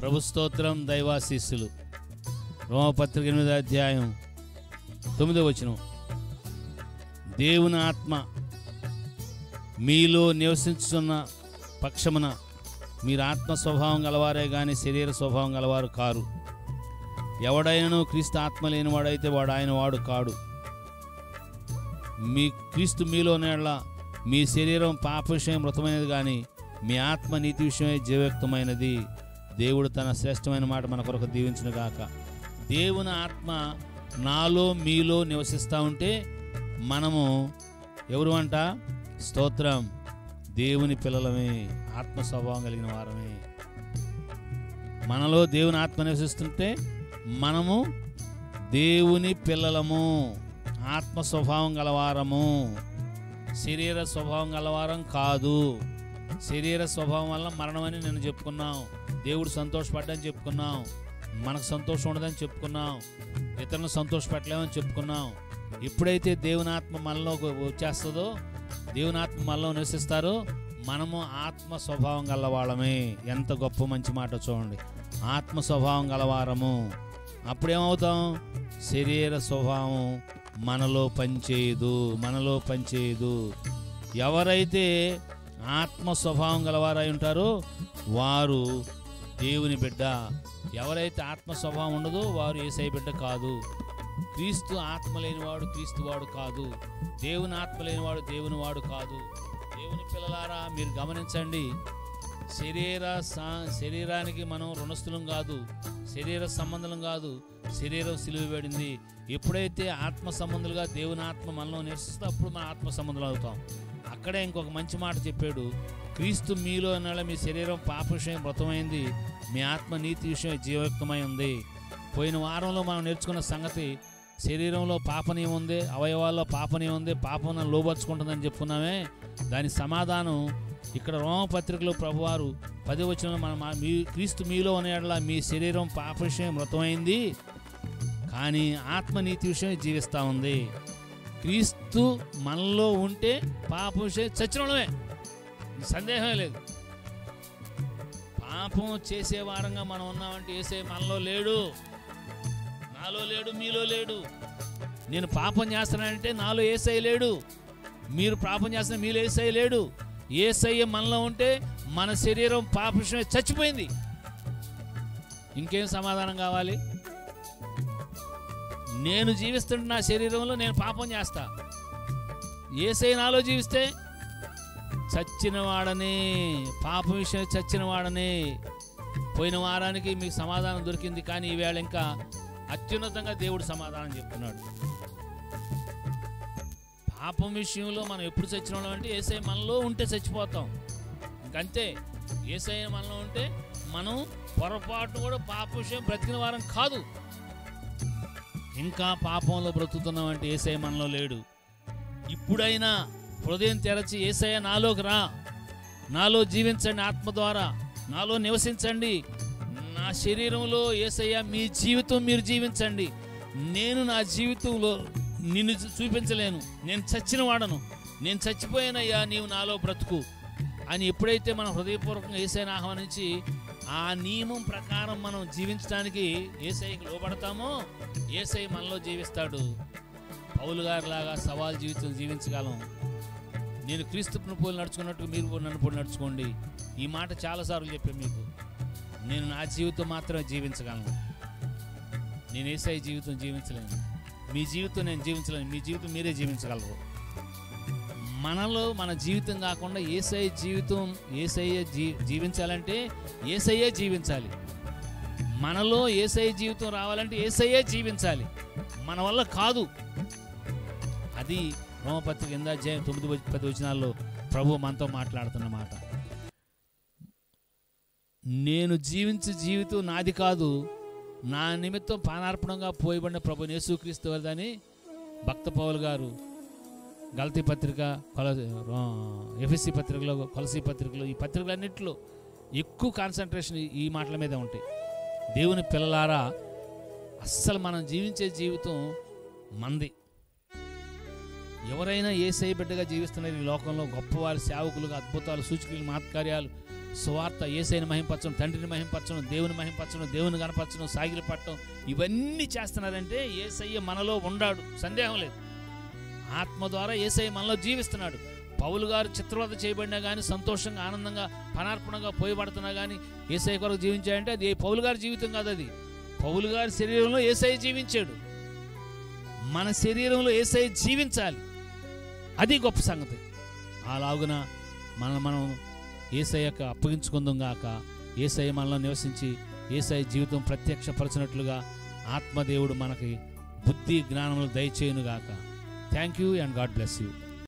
ప్రభు స్తోత్రం. దైవాశీస్సులు. రోమపత్రిక 8వ అధ్యాయం 9వ వచనం. దేవుని ఆత్మ మీలో నివసించుతున్న పక్షమున మీరు ఆత్మ స్వభావం గలవారే కానీ శరీర స్వభావం గలవారు కారు. ఎవడైనను క్రీస్తు ఆత్మ లేనివాడైతే వాడు ఆయన వాడు కాడు. మీ క్రీస్తు మీలోనేళ్ళ మీ శరీరం పాప విషయం మృతమైనది కానీ మీ ఆత్మ నీతి విషయమే జీవయుక్తమైనది. దేవుడు తన శ్రేష్టమైన మాట మన కొరకు దీవించును గాక. దేవుని ఆత్మ నాలో మీలో నివసిస్తూ ఉంటే మనము ఎవరు అంట? స్తోత్రం, దేవుని పిల్లలమే, ఆత్మ స్వభావం కలిగిన వారమే. మనలో దేవుని ఆత్మ నివసిస్తుంటే మనము దేవుని పిల్లలము, ఆత్మ స్వభావం గలవారము, శరీర స్వభావం గలవారం కాదు. శరీర స్వభావం వల్ల మరణం అని నేను చెప్పుకున్నాం. దేవుడు సంతోషపడ్డని చెప్పుకున్నాం. మనకు సంతోషం ఉండదని చెప్పుకున్నాం. ఇతరులను సంతోషపెట్టలేమని చెప్పుకున్నాం. ఎప్పుడైతే దేవుని ఆత్మ మనలో వచ్చేస్తుందో, దేవుని ఆత్మ మనలో నివసిస్తారో మనము ఆత్మ స్వభావం గలవాళ్ళమే. ఎంత గొప్ప మంచి మాట చూడండి. ఆత్మ స్వభావం గలవారము. అప్పుడేమవుతాం? శరీర స్వభావం మనలో పనిచేయదు. ఎవరైతే ఆత్మ స్వభావం గలవారై ఉంటారో వారు దేవుని బిడ్డ. ఎవరైతే ఆత్మ స్వభావం ఉండదో వారు యేసయ్య బిడ్డ కాదు. క్రీస్తు ఆత్మ లేనివాడు క్రీస్తువాడు కాదు. దేవుని ఆత్మ లేనివాడు దేవుని వాడు కాదు. దేవుని పిల్లలారా, మీరు గమనించండి. శరీరానికి మనం రుణస్థులం కాదు, శరీర సంబంధం కాదు. శరీరం సిలువ వేడింది. ఎప్పుడైతే ఆత్మ సంబంధులుగా దేవుని ఆత్మ మనలో నివసిస్తే అప్పుడు మన ఆత్మ సంబంధులు అవుతాం. అక్కడే ఇంకొక మంచి మాట చెప్పాడు. క్రీస్తు మీలో అన్నాళ్ళ మీ శరీరం పాప విషయం మృతమైంది, మీ ఆత్మ నీతి విషయం జీవయుక్తమై ఉంది. పోయిన వారంలో మనం నేర్చుకున్న సంగతి, శరీరంలో పాపనీయం ఉంది, అవయవాల్లో పాపనీయం ఉంది, పాపం లోబర్చుకుంటుందని చెప్పుకున్నామే. దాని సమాధానం ఇక్కడ రోమపత్రికలో ప్రభువారు 10వ వచనంలో క్రీస్తు మీలో అనేలా మీ శరీరం పాప విషయం మృతమైంది కానీ ఆత్మ నీతి విషయం జీవిస్తూ ఉంది. క్రీస్తు మనలో ఉంటే పాప విషయం చచ్చినమే, సందేహమే లేదు. పాపం చేసే వారంగా మనం ఉన్నామంటే యేసయ్య మనలో లేడు, నాలో లేడు, మీలో లేడు. నేను పాపం చేస్తానంటే నాలో యేసయ్య లేడు, మీరు పాపం చేస్తున్న మీలో యేసయ్య లేడు. యేసయ్య మనలో ఉంటే మన శరీరం పాప విషయమే చచ్చిపోయింది. ఇంకేం సమాధానం కావాలి? నేను జీవిస్తుంటే నా శరీరంలో నేను పాపం చేస్తా, యేసయ్య నాలో జీవిస్తే చచ్చినవాడని, పాప విషయం చచ్చినవాడని. పోయిన వారానికి మీకు సమాధానం దొరికింది, కానీ ఈవేళ ఇంకా అత్యున్నతంగా దేవుడు సమాధానం చెప్తున్నాడు. పాపం విషయంలో మనం ఎప్పుడు చచ్చిన వాళ్ళం అంటే యేసయ్య మనలో ఉంటే చచ్చిపోతాం, ఇంకంతే. యేసయ్య మనలో ఉంటే మనం పొరపాటు కూడా పాప విషయం బ్రతికిన వారం కాదు. ఇంకా పాపంలో బ్రతుకుతున్నామంటే యేసయ్య మనలో లేడు. ఇప్పుడైనా హృదయం తెరచి యేసయ్య నాలోకి రా, నాలో జీవించండి, ఆత్మ ద్వారా నాలో నివసించండి. నా శరీరంలో యేసయ్య మీ జీవితం మీరు జీవించండి. నేను నా జీవితంలో నిన్ను చూపించలేను, నేను చచ్చిన వాడను, నేను చచ్చిపోయానయ్యా, నీవు నాలో బ్రతుకు అని ఎప్పుడైతే మనం హృదయపూర్వకంగా యేసయ్యను ఆహ్వానించి ఆ నియమం ప్రకారం మనం జీవించడానికి యేసయ్యకి లోబడతామో యేసయ్య మనలో జీవిస్తాడు. పౌలు గారిలాగా సవాల్ జీవితం జీవించగలం. నేను క్రీస్తు పోలి నడుచుకున్నట్టు మీరు నన్ను పోలి నడుచుకోండి. ఈ మాట చాలాసార్లు చెప్పాను మీకు. నేను నా జీవితం మాత్రమే జీవించగలను, నేను యేసయ్య జీవితం జీవించలేను. మీ జీవితం నేను జీవించలేను, మీ జీవితం మీరే జీవించగలరు. మనలో మన జీవితం కాకుండా యేసయ్య జీవితం, యేసయ్య జీవించాలంటే యేసయ్యే జీవించాలి. మనలో యేసయ్య జీవితం రావాలంటే యేసయ్యే జీవించాలి, మన వల్ల కాదు. అది రోమపత్రిక 8వ అధ్యాయం 9-10 వచనాల్లో ప్రభు మనతో మాట్లాడుతున్న మాట. నేను జీవించే జీవితం నాది కాదు, నా నిమిత్తం పానార్పణంగా పోయబడిన ప్రభు యేసుక్రీస్తు వారిదని భక్త పౌలు గారు గలతీ పత్రిక, ఎఫెసీ పత్రికలో, కొలసీ పత్రికలో, ఈ పత్రికలన్నింటిలో ఎక్కువ కాన్సన్ట్రేషన్ ఈ మాటల మీద ఉంటాయి. దేవుని పిల్లలారా, అస్సలు మనం జీవించే జీవితం మంది. ఎవరైనా యేసయ్య బిడ్డగా జీవిస్తున్నారు ఈ లోకంలో, గొప్పవారి సేవకులుగా, అద్భుతాలు, సూచకులు, మహత్కార్యాలు సువార్త యేసయ్యను మహింపరచడం, తండ్రిని మహింపరచడం, దేవుని మహింపరచడం, దేవుని కనపరచడం, సాగిలి పట్టడం, ఇవన్నీ చేస్తున్నారంటే యేసయ్య మనలో ఉండాడు, సందేహం లేదు. ఆత్మ ద్వారా యేసయ్య మనలో జీవిస్తున్నాడు. పౌలు గారు చిత్రవద చేయబడినా కానీ, సంతోషంగా ఆనందంగా పనార్పణగా పోయబడుతున్నా కానీ యేసయ్య కొరకు జీవించాడంటే అది పౌలు గారి జీవితం కాదు. అది పౌలు గారి శరీరంలో యేసయ్య జీవించాడు. మన శరీరంలో యేసయ్య జీవించాలి, అది గొప్ప సంగతి. అలాగున మనం యేసయ్యకు అప్పగించుకుందాం గాక. యేసయ్య మనలో నివసించి యేసయ్య జీవితం ప్రత్యక్షపరచినట్లుగా ఆత్మదేవుడు మనకి బుద్ధి జ్ఞానములు దయచేయును గాక. Thank you and God bless you.